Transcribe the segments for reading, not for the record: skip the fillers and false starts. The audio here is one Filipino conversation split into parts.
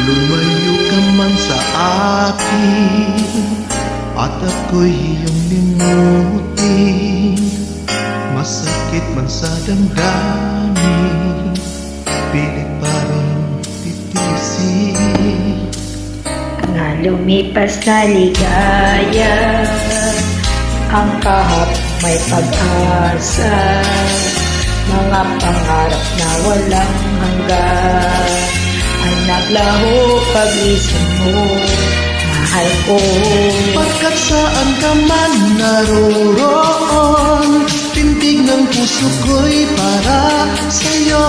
Lumayo ka man sa akin at ako'y iyong limutin. Masakit man sa damdamin, pilit pa rin titiisin. Nga lumipas na ligaya, ang kahap may pag-asa, mga pangarap na walang hanggan ay naglaho pag-isip mo, mahal ko. Pagkat saan ka man naroroon, tindig ng puso ko'y para sa'yo.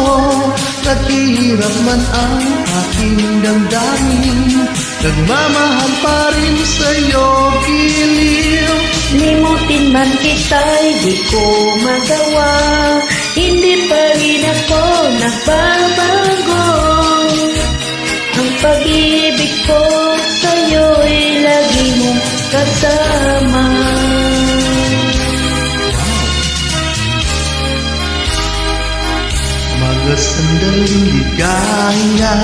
Naghihirap man ang aking damdamin, nagmamahal pa rin sa'yo, giliw. Limutin man kita'y di ko magawa, hindi pa rin ako nagbabago. Ang pag-ibig ko sa'yo'y lagi mong kasama. Mga sandaling ligaya,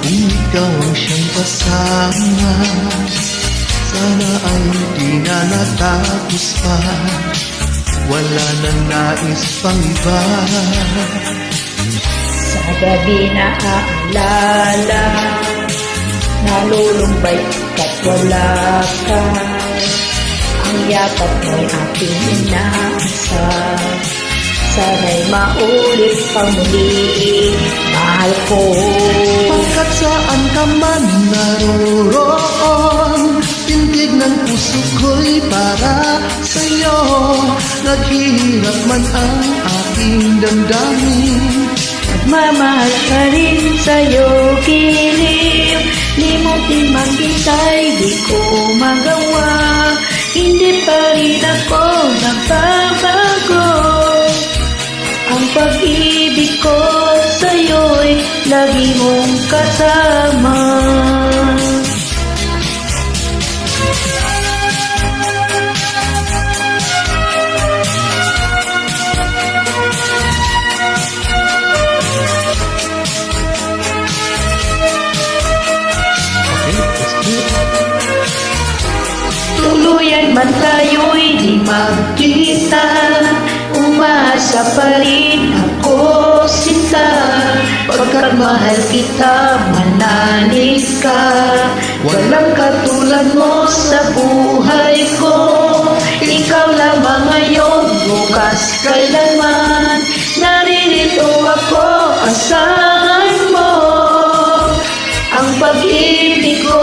kung ikaw ang siyang kasama, sana ay di na natapos pa, wala na nais pang iba. Sa gabi na aalala, nalulumbay ka't wala ka. Ang yakap mo'y aking inaasar, sana'y maulit pang muli, mahal ko. Pagkat saan ka man naroroon, tindig ng puso ko'y para sa'yo. Naghihirap man ang aking damdamin, Nagmamahal ka rin sa'yo, giliw. Limutin man kita'y di ko magawa, hindi pa rin ako nagbabago. Ang pag-ibig ko sa'yo'y lagi mong kasama. Tuluyan man tayo'y di magkita, umasa pa rin ako sinta. Pagkat mahal kita, manalig ka, walang katulad mo sa buhay ko. Ikaw lamang ngayon, bukas kailanman, naririto ako, asahan mo. Ang pag-ibig ko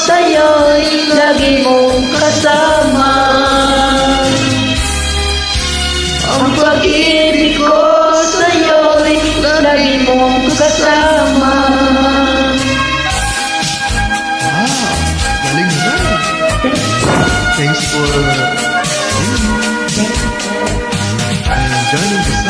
sa'yo'y lagi mong kasama. Ang pag-ibig ko sa'yo'y lagi mong kasama. wow, galing na. Thanks for joining this